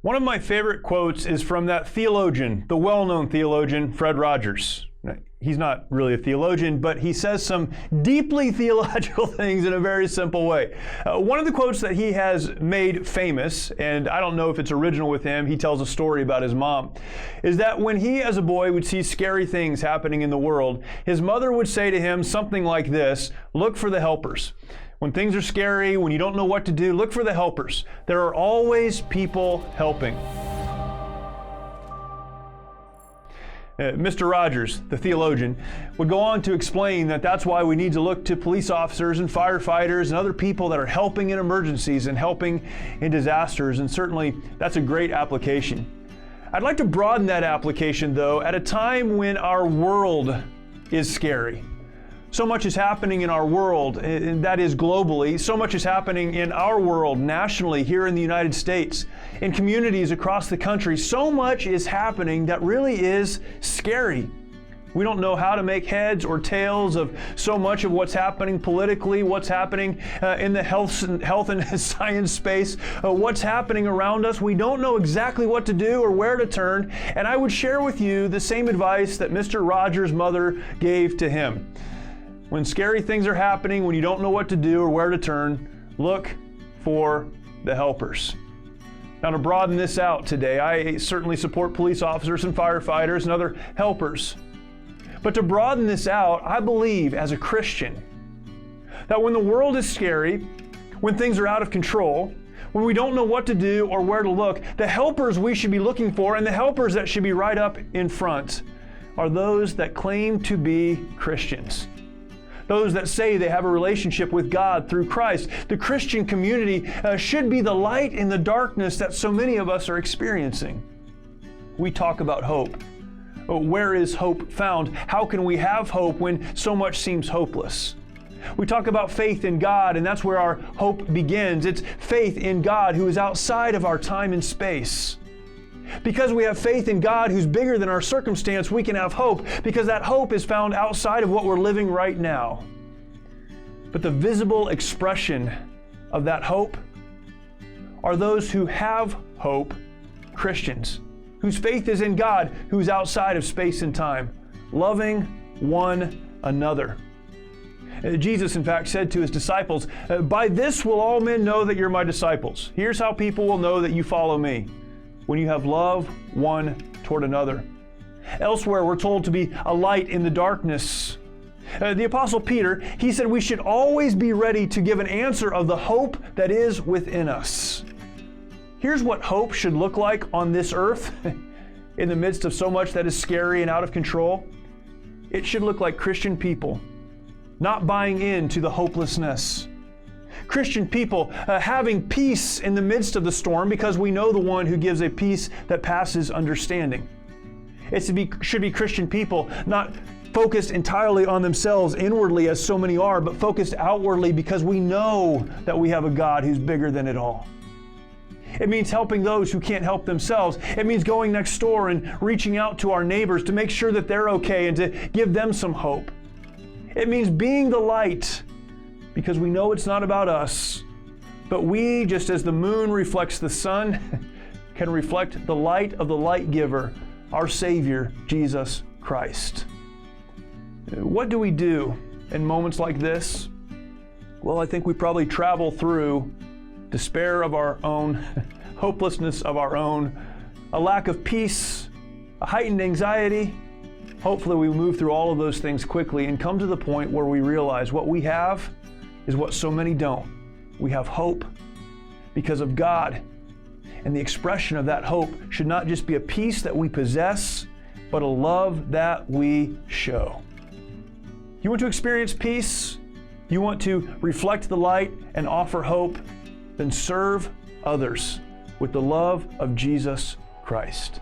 One of my favorite quotes is from that theologian, the well-known theologian, Fred Rogers. He's not really a theologian, but he says some deeply theological things in a very simple way. One of the quotes that he has made famous, and I don't know if it's original with him, he tells a story about his mom, is that when he as a boy would see scary things happening in the world, his mother would say to him something like this: look for the helpers. When things are scary, when you don't know what to do, look for the helpers. There are always people helping. Mr. Rogers, the theologian, would go on to explain that that's why we need to look to police officers and firefighters and other people that are helping in emergencies and helping in disasters, and certainly that's a great application. I'd like to broaden that application, though, at a time when our world is scary. So much is happening in our world, and that is globally. So much is happening in our world, nationally, here in the United States, in communities across the country. So much is happening that really is scary. We don't know how to make heads or tails of so much of what's happening politically, what's happening in the health and science space, what's happening around us. We don't know exactly what to do or where to turn. And I would share with you the same advice that Mr. Rogers' mother gave to him. When scary things are happening, when you don't know what to do or where to turn, look for the helpers. Now, to broaden this out today, I certainly support police officers and firefighters and other helpers. But to broaden this out, I believe as a Christian that when the world is scary, when things are out of control, when we don't know what to do or where to look, the helpers we should be looking for and the helpers that should be right up in front are those that claim to be Christians. Those that say they have a relationship with God through Christ. The Christian community should be the light in the darkness that so many of us are experiencing. We talk about hope. Where is hope found? How can we have hope when so much seems hopeless? We talk about faith in God, and that's where our hope begins. It's faith in God who is outside of our time and space. Because we have faith in God who's bigger than our circumstance, we can have hope, because that hope is found outside of what we're living right now. But the visible expression of that hope are those who have hope, Christians, whose faith is in God, who's outside of space and time, loving one another. Jesus, in fact, said to his disciples, "By this will all men know that you're my disciples. Here's how people will know that you follow me. When you have love one toward another." Elsewhere, we're told to be a light in the darkness. The Apostle Peter, he said we should always be ready to give an answer of the hope that is within us. Here's what hope should look like on this earth in the midst of so much that is scary and out of control. It should look like Christian people not buying into the hopelessness. Christian people having peace in the midst of the storm because we know the one who gives a peace that passes understanding. Should be Christian people not focused entirely on themselves inwardly as so many are, but focused outwardly because we know that we have a God who's bigger than it all. It means helping those who can't help themselves. It means going next door and reaching out to our neighbors to make sure that they're okay and to give them some hope. It means being the light, because we know it's not about us, but we, just as the moon reflects the sun, can reflect the light of the light giver, our Savior, Jesus Christ. What do we do in moments like this? Well, I think we probably travel through despair of our own, hopelessness of our own, a lack of peace, a heightened anxiety. Hopefully we move through all of those things quickly and come to the point where we realize what we have is what so many don't. We have hope because of God. And the expression of that hope should not just be a peace that we possess, but a love that we show. You want to experience peace? You want to reflect the light and offer hope? Then serve others with the love of Jesus Christ.